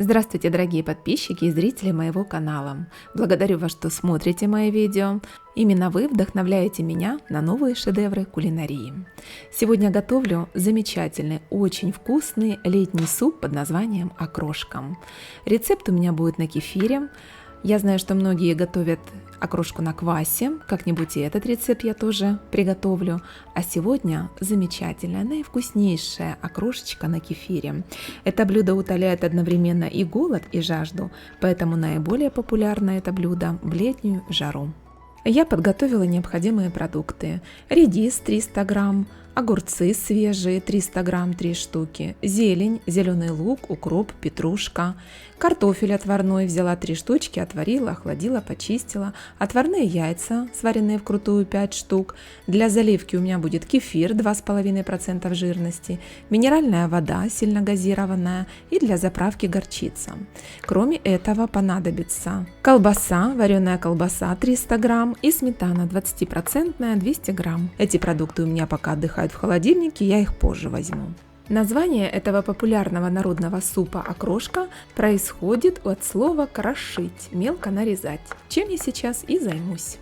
Здравствуйте, дорогие подписчики и зрители моего канала. Благодарю вас, что смотрите мои видео. Именно вы вдохновляете меня на новые шедевры кулинарии. Сегодня готовлю замечательный, очень вкусный летний суп под названием окрошка. Рецепт у меня будет на кефире. Я знаю, что многие готовят окрошку на квасе, как-нибудь и этот рецепт я тоже приготовлю. А сегодня замечательная, наивкуснейшая окрошечка на кефире. Это блюдо утоляет одновременно и голод, и жажду, поэтому наиболее популярно это блюдо в летнюю жару. Я подготовила необходимые продукты. Редис 300 грамм, огурцы свежие 300 грамм 3 штуки, зелень, зеленый лук, укроп, петрушка, картофель отварной взяла 3 штучки, отварила, охладила, почистила, отварные яйца, сваренные вкрутую 5 штук, для заливки у меня будет кефир 2,5% жирности, минеральная вода сильно газированная и для заправки горчица. Кроме этого понадобится колбаса, вареная колбаса 300 грамм и сметана 20% 200 грамм. Эти продукты у меня пока отдыхают в холодильнике, я их позже возьму. Название этого популярного народного супа окрошка происходит от слова «крошить», мелко нарезать, чем я сейчас и займусь.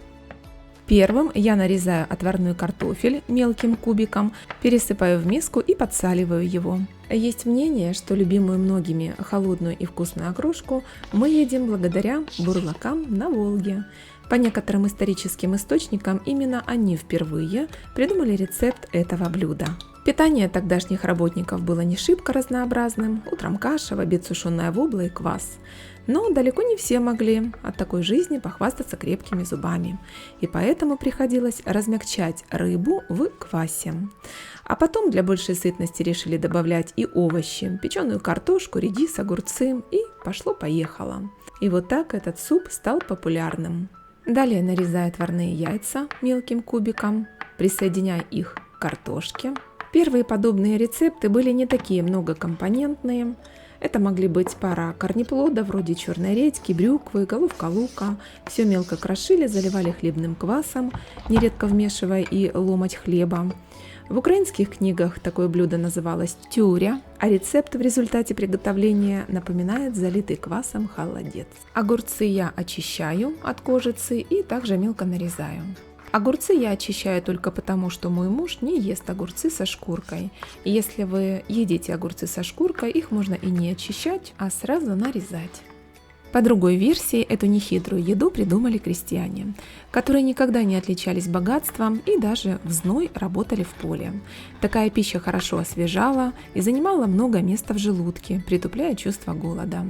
Первым я нарезаю отварной картофель мелким кубиком, пересыпаю в миску и подсаливаю его. Есть мнение, что любимую многими холодную и вкусную окрошку мы едим благодаря бурлакам на Волге. По некоторым историческим источникам именно они впервые придумали рецепт этого блюда. Питание тогдашних работников было не шибко разнообразным, утром каша, в обед сушеная вобла и квас. Но далеко не все могли от такой жизни похвастаться крепкими зубами, и поэтому приходилось размягчать рыбу в квасе. А потом для большей сытности решили добавлять и овощи, печеную картошку, редис, огурцы, и пошло-поехало. И вот так этот суп стал популярным. Далее нарезаю отварные яйца мелким кубиком, присоединяю их к картошке. Первые подобные рецепты были не такие многокомпонентные. Это могли быть пара корнеплодов вроде черной редьки, брюквы, головка лука. Все мелко крошили, заливали хлебным квасом, нередко вмешивая и ломоть хлеба. В украинских книгах такое блюдо называлось тюря, а рецепт в результате приготовления напоминает залитый квасом холодец. Огурцы я очищаю от кожицы и также мелко нарезаю. Огурцы я очищаю только потому, что мой муж не ест огурцы со шкуркой. И если вы едите огурцы со шкуркой, их можно и не очищать, а сразу нарезать. По другой версии, эту нехитрую еду придумали крестьяне, которые никогда не отличались богатством и даже в зной работали в поле. Такая пища хорошо освежала и занимала много места в желудке, притупляя чувство голода.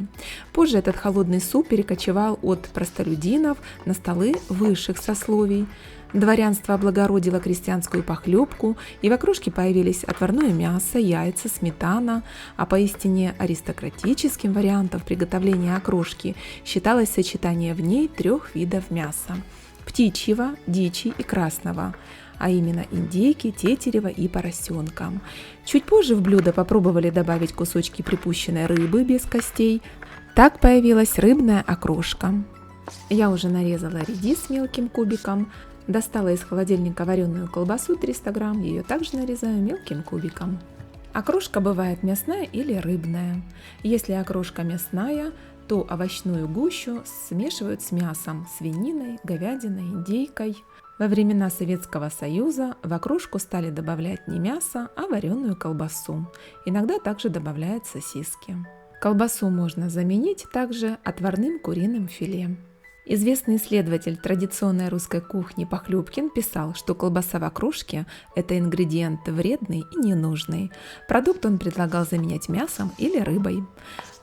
Позже этот холодный суп перекочевал от простолюдинов на столы высших сословий. Дворянство облагородило крестьянскую похлебку, и в окрошке появились отварное мясо, яйца, сметана, а поистине аристократическим вариантом приготовления окрошки считалось сочетание в ней 3 видов мяса – птичьего, дичи и красного, а именно индейки, тетерева и поросенка. Чуть позже в блюдо попробовали добавить кусочки припущенной рыбы без костей. Так появилась рыбная окрошка. Я уже нарезала редис мелким кубиком, достала из холодильника вареную колбасу 300 грамм, ее также нарезаю мелким кубиком. Окрошка бывает мясная или рыбная. Если окрошка мясная, то овощную гущу смешивают с мясом, свининой, говядиной, индейкой. Во времена Советского Союза в окрошку стали добавлять не мясо, а вареную колбасу. Иногда также добавляют сосиски. Колбасу можно заменить также отварным куриным филе. Известный исследователь традиционной русской кухни Похлебкин писал, что колбаса в окрошке – это ингредиент вредный и ненужный. Продукт он предлагал заменять мясом или рыбой.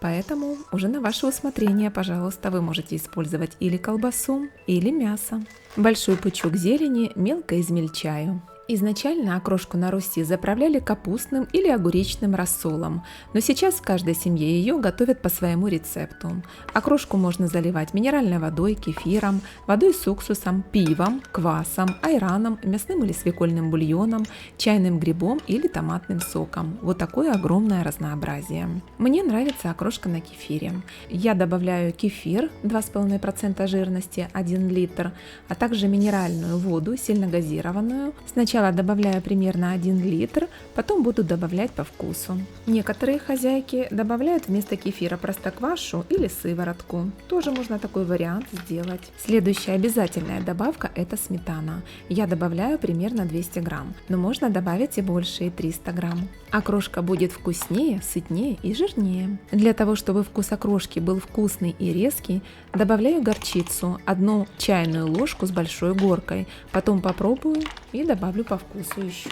Поэтому уже на ваше усмотрение, пожалуйста, вы можете использовать или колбасу, или мясо. Большой пучок зелени мелко измельчаю. Изначально окрошку на Руси заправляли капустным или огуречным рассолом, но сейчас в каждой семье ее готовят по своему рецепту. Окрошку можно заливать минеральной водой, кефиром, водой с уксусом, пивом, квасом, айраном, мясным или свекольным бульоном, чайным грибом или томатным соком. Вот такое огромное разнообразие. Мне нравится окрошка на кефире. Я добавляю кефир 2,5% жирности 1 литр, а также минеральную воду, сильно газированную. Сначала Сначала добавляю примерно 1 литр, потом буду добавлять по вкусу. Некоторые хозяйки добавляют вместо кефира простоквашу или сыворотку. Тоже можно такой вариант сделать. Следующая обязательная добавка – это сметана. Я добавляю примерно 200 грамм, но можно добавить и больше, и 300 грамм. Окрошка будет вкуснее, сытнее и жирнее. Для того, чтобы вкус окрошки был вкусный и резкий, добавляю горчицу, 1 чайную ложку с большой горкой, потом попробую и добавлю по вкусу еще.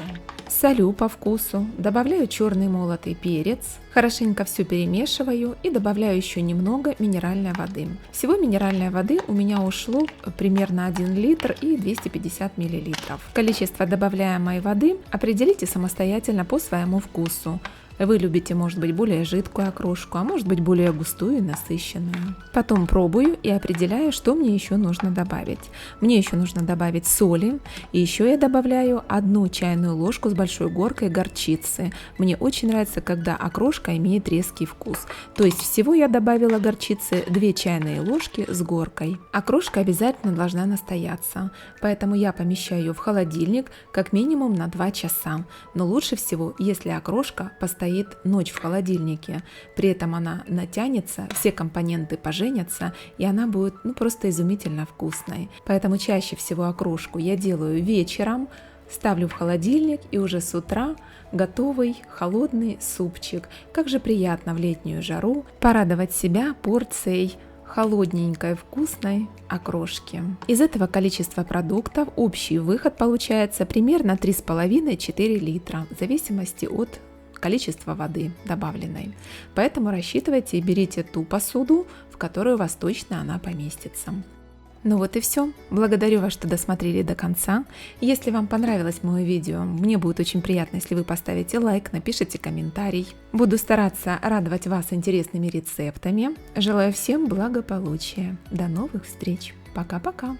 Солю по вкусу, добавляю черный молотый перец, хорошенько все перемешиваю и добавляю еще немного минеральной воды. Всего минеральной воды у меня ушло примерно 1 литр и 250 миллилитров. Количество добавляемой воды определите самостоятельно по своему вкусу. Вы любите, может быть, более жидкую окрошку, а может быть, более густую и насыщенную. Потом пробую и определяю, что мне еще нужно добавить. Мне еще нужно добавить соли, и еще я добавляю 1 чайную ложку с большой горкой горчицы. Мне очень нравится, когда окрошка имеет резкий вкус. То есть всего я добавила горчицы 2 чайные ложки с горкой. Окрошка обязательно должна настояться, поэтому я помещаю ее в холодильник как минимум на 2 часа. Но лучше всего, если окрошка постоит ночь в холодильнике, при этом она натянется, все компоненты поженятся, и она будет просто изумительно вкусной. Поэтому чаще всего окрошку я делаю вечером, ставлю в холодильник, и уже с утра готовый холодный супчик. Как же приятно в летнюю жару порадовать себя порцией холодненькой вкусной окрошки. Из этого количества продуктов общий выход получается примерно 3,5-4 литра, в зависимости от количества воды добавленной. Поэтому рассчитывайте и берите ту посуду, в которую у вас точно она поместится. Ну вот и все. Благодарю вас, что досмотрели до конца. Если вам понравилось мое видео, мне будет очень приятно, если вы поставите лайк, напишите комментарий. Буду стараться радовать вас интересными рецептами. Желаю всем благополучия. До новых встреч. Пока-пока.